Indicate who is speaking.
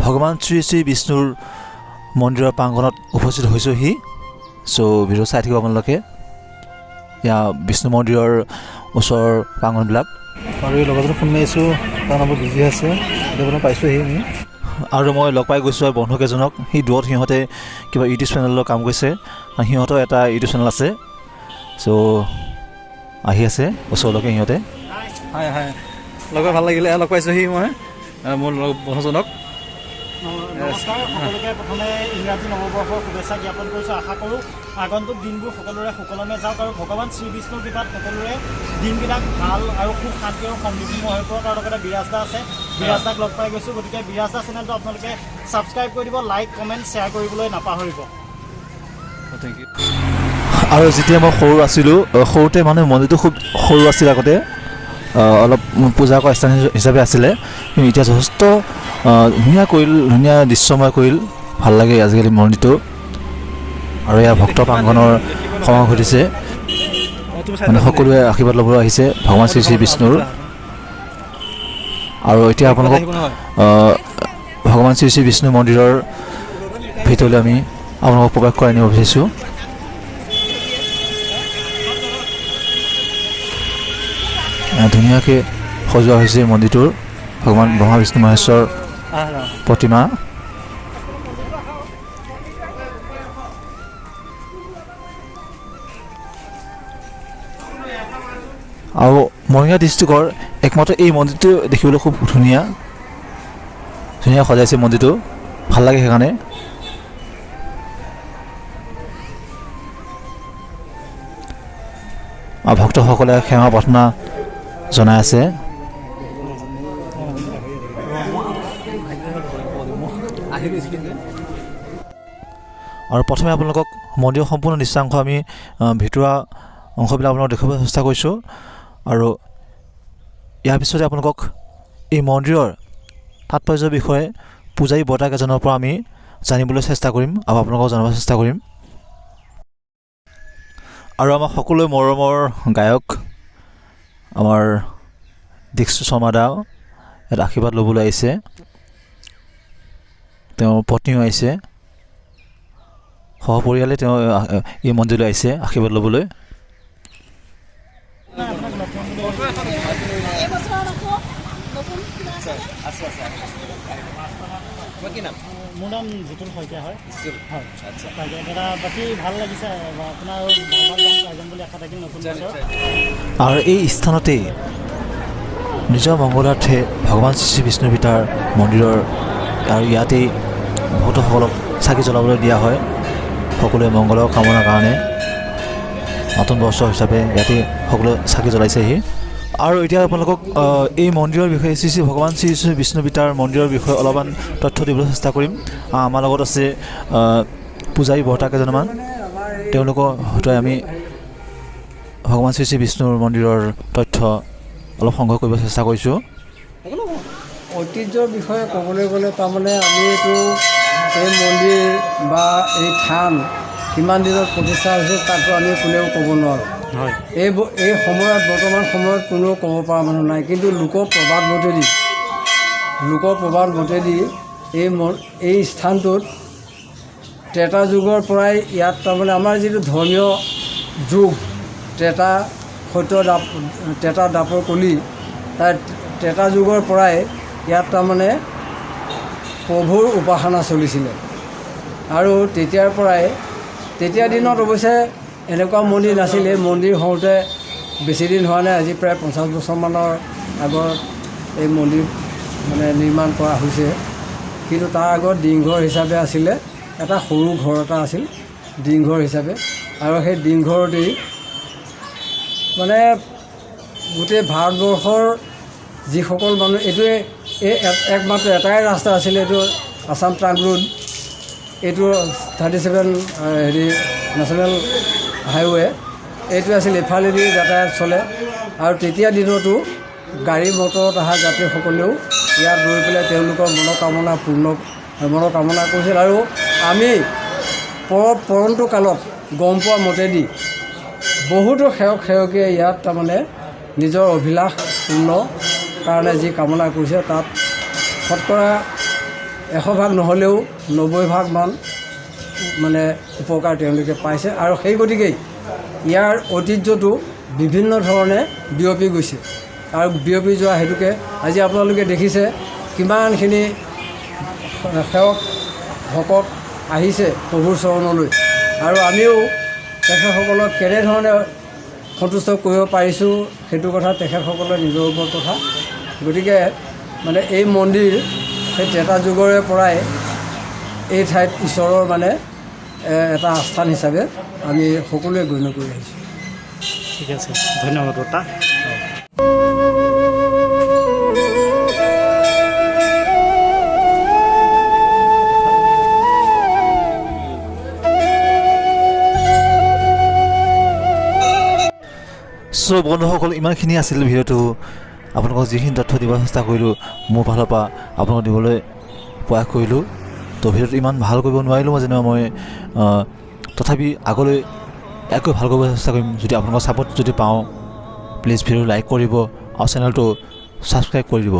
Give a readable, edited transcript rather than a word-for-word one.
Speaker 1: ভগৱান শ্ৰী শ্ৰী বিষ্ণুৰ মন্দিৰৰ প্ৰাংগণত উপস্থিত হৈছোহি। চ' ভিডিঅ' চাই থাকিব আপোনালোকে। এয়া বিষ্ণু মন্দিৰৰ ওচৰৰ প্ৰাংগণবিলাক। আৰু এই লগতে ফোন মাৰিছোঁ, তাৰ নম্বৰ বিজি আছে, এতিয়া পাইছোঁহি আমি। আৰু মই লগ পাই গৈছোঁ বন্ধুকেইজনক। সেই দূৰত সিহঁতে কিবা ইউটিউব চেনেলৰ কাম কৰিছে, সিহঁতৰ এটা ইউটিউব চেনেল আছে। চ' আহি আছে ওচৰলৈকে সিহঁতে। হয় হয়, লগত ভাল লাগিলে, লগ পাইছোঁহি মই মোৰ বন্ধুজনক।
Speaker 2: নমস্কাৰ সকলোকে। প্ৰথমে ইংৰাজী নৱবৰ্ষৰ শুভেচ্ছা জ্ঞাপন কৰিছোঁ। আশা কৰোঁ আগন্তুক দিনবোৰ সকলোৰে সুকলমে যাওক আৰু ভগৱান শ্ৰী বিষ্ণুৰ কৃপাত সকলোৰে দিনবিলাক ভাল আৰু সুখ শান্তি আৰু সমৃদ্ধিময় হৈ পৰক। আৰু লগতে বিৰাজদা আছে, বিৰাজদাক লগ পাই গৈছোঁ। গতিকে বিৰাজদা চেনেলটো আপোনালোকে ছাবস্ক্ৰাইব কৰি দিব, লাইক কমেণ্ট শ্বেয়াৰ কৰিবলৈ নাপাহৰিব।
Speaker 1: Thank you. আৰু যেতিয়া মই সৰু আছিলোঁ, সৰুতে মানে মন্দিৰটো খুব সৰু আছিল আগতে, অলপ পূজা কৰা স্থান হিচাপে আছিলে। কিন্তু এতিয়া যথেষ্ট ধুনীয়া কৰিল, ধুনীয়া দৃশ্যময় কৰিল, ভাল লাগে আজিকালি মন্দিৰটো। আৰু এয়া ভক্ত প্ৰাংগণৰ সমাগম ঘটিছে, মানে সকলোৱে আশীৰ্বাদ ল'বলৈ আহিছে ভগৱান শ্ৰী শ্ৰী বিষ্ণুৰ। আৰু এতিয়া আপোনালোকক ভগৱান শ্ৰী শ্ৰী বিষ্ণু মন্দিৰৰ ভিতৰলৈ আমি আপোনালোকক প্ৰৱেশ কৰাই নিব বিচাৰিছোঁ। ধুনীয়াকৈ সজোৱা হৈছে মন্দিৰটোৰ ভগৱান ব্ৰহ্মা বিষ্ণু মহেশ্বৰ প্ৰতিমা। আৰু মৰিগাঁও ডিষ্ট্ৰিক্টৰ একমাত্ৰ এই মন্দিৰটো দেখিবলৈ খুব ধুনীয়া সজাইছে মন্দিৰটো, ভাল লাগে সেইকাৰণে। আৰু ভক্তসকলে সেৱা প্ৰাৰ্থনা জনাই আছে। আৰু প্ৰথমে আপোনালোকক মন্দিৰৰ সম্পূৰ্ণ দৃশ্যাংশ আমি ভিতৰুৱা অংশবিলাক আপোনালোকক দেখুৱাবলৈ চেষ্টা কৰিছোঁ। আৰু ইয়াৰ পিছতে আপোনালোকক এই মন্দিৰৰ তাৎপৰ্যৰ বিষয়ে পূজাৰী বৰ্তাকেইজনৰ পৰা আমি জানিবলৈ চেষ্টা কৰিম আৰু আপোনালোকক জনাব চেষ্টা কৰিম। আৰু আমাৰ সকলোৱে মৰমৰ গায়ক আমাৰ দীক্ষিত শৰ্মা দাও ইয়াত আশীৰ্বাদ ল'বলৈ আহিছে, তেওঁৰ পত্নীও আহিছে, সহপৰিয়ালে তেওঁ এই মন্দিৰলৈ আহিছে আশীৰ্বাদ ল'বলৈ।
Speaker 2: মোৰ নাম জিতুল শইকীয়া হয়। দাদা বাকী ভাল লাগিছে আপোনাৰ বুলি আশা থাকিল নতুন বছৰ।
Speaker 1: আৰু এই স্থানতেই নিজৰ মংগলাৰ্থে ভগৱান শ্ৰী শ্ৰী বিষ্ণু পিতাৰ মন্দিৰৰ আৰু ইয়াতেই ভক্তসকলক চাকি জ্বলাবলৈ দিয়া হয় সকলোৱে মংগলৰ কামনাৰ কাৰণে। নতুন বছৰ হিচাপে ইয়াতে সকলোৱে চাকি জ্বলাইছেহি। আৰু এতিয়া আপোনালোকক এই মন্দিৰৰ বিষয়ে শ্ৰী শ্ৰী ভগৱান শ্ৰী শ্ৰী বিষ্ণু পিতাৰ মন্দিৰৰ বিষয়ে অলপমান তথ্য দিবলৈ চেষ্টা কৰিম। আমাৰ লগত আছে পূজাৰী বৰ্তা কেইজনমান, তেওঁলোকৰ হয়তো আমি ভগৱান শ্ৰী শ্ৰী বিষ্ণুৰ মন্দিৰৰ তথ্য অলপ সংগ্ৰহ কৰিব চেষ্টা কৰিছোঁ।
Speaker 3: ঐতিহ্যৰ বিষয়ে ক'বলৈ গ'লে তাৰমানে আমি এইটো এই মন্দিৰ বা এই থান কিমান দিনত প্ৰতিষ্ঠা হৈছে তাতো আমি কোনেও ক'ব নোৱাৰোঁ।
Speaker 2: হয়,
Speaker 3: এই সময়ত বৰ্তমান সময়ত কোনেও ক'ব পৰা মানুহ নাই। কিন্তু লোকৰ প্ৰবাদ মতেদি এই স্থানটোত ত্ৰেতা যুগৰ পৰাই ইয়াত তাৰমানে আমাৰ যিটো ধৰ্মীয় যুগ ত্ৰেতা দাপৰ কলি, তাৰ ত্ৰেতা যুগৰ পৰাই ইয়াত তাৰমানে প্ৰভুৰ উপাসনা চলিছিলে। আৰু তেতিয়া দিনত অৱশ্যে এনেকুৱা মন্দিৰ নাছিলে। মন্দিৰ হওঁতে বেছি দিন হোৱা নাই, আজি প্ৰায় 50 বছৰমানৰ আগত এই মন্দিৰ মানে নিৰ্মাণ কৰা হৈছে। কিন্তু তাৰ আগত দিংঘৰ হিচাপে আছিলে, এটা সৰু ঘৰ এটা আছিল দিংঘৰ হিচাপে। আৰু সেই দিংঘৰতেই মানে গোটেই ভাৰতবৰ্ষৰ যিসকল মানুহ, এইটোৱে একমাত্ৰ এটাই ৰাস্তা আছিলে, এইটো আছাম ট্ৰাংক ৰোড, এইটো 37 নেশ্যনেল হাইৱে, এইটো আছিল, ইফালেদি যাতায়াত চলে। আৰু তেতিয়া দিনতো গাড়ী মটৰত অহা যাত্ৰীসকলেও ইয়াত ৰৈ পেলাই তেওঁলোকৰ মনোকামনা কৰিছিল। আৰু আমি পৰন্তু কালত গম পোৱা মতেদি বহুতো সেৱকে ইয়াত তাৰমানে নিজৰ অভিলাষ পূৰ্ণ কাৰণে যি কামনা কৰিছে তাত শতকৰা 100% নহ'লেও 90% মানে উপকাৰ তেওঁলোকে পাইছে। আৰু সেই গতিকেই ইয়াৰ ঐতিহ্যটো বিভিন্ন ধৰণে বিয়পি গৈছে আৰু বিয়পি যোৱা হেতুকে আজি আপোনালোকে দেখিছে কিমানখিনি সেৱক ভকত আহিছে প্ৰভুৰ চৰণলৈ, আৰু আমিও তেখেতসকলক কেনেধৰণে সন্তুষ্ট কৰিব পাৰিছোঁ সেইটো কথা তেখেতসকলৰ নিজৰ ওপৰত কথা। গতিকে মানে এই মন্দিৰ সেই ত্ৰেতা যুগৰে পৰাই এই ঠাইত ঈশ্বৰৰ মানে এটা আস্থান হিচাপে আমি সকলোৱে গণ্য কৰি আহিছোঁ।
Speaker 2: ঠিক আছে, ধন্যবাদ বৰ্তা।
Speaker 1: চ' বন্ধুসকল, ইমানখিনি আছিল ভিডিঅ'টো। আপোনালোকক যিখিনি তথ্য দিব চেষ্টা কৰিলোঁ মোৰ ফালৰ পৰা আপোনালোকক দিবলৈ প্ৰয়াস কৰিলোঁ। তো ভিডিঅ'টো ইমান ভাল কৰিব নোৱাৰিলোঁ মই যেনিবা মই, তথাপি আগলৈ ইয়াতকৈ ভাল কৰিব চেষ্টা কৰিম। যদি আপোনালোকৰ ছাপোৰ্ট যদি পাওঁ প্লিজ ভিডিঅ'টো লাইক কৰিব আৰু চেনেলটো ছাবস্ক্ৰাইব কৰি দিব।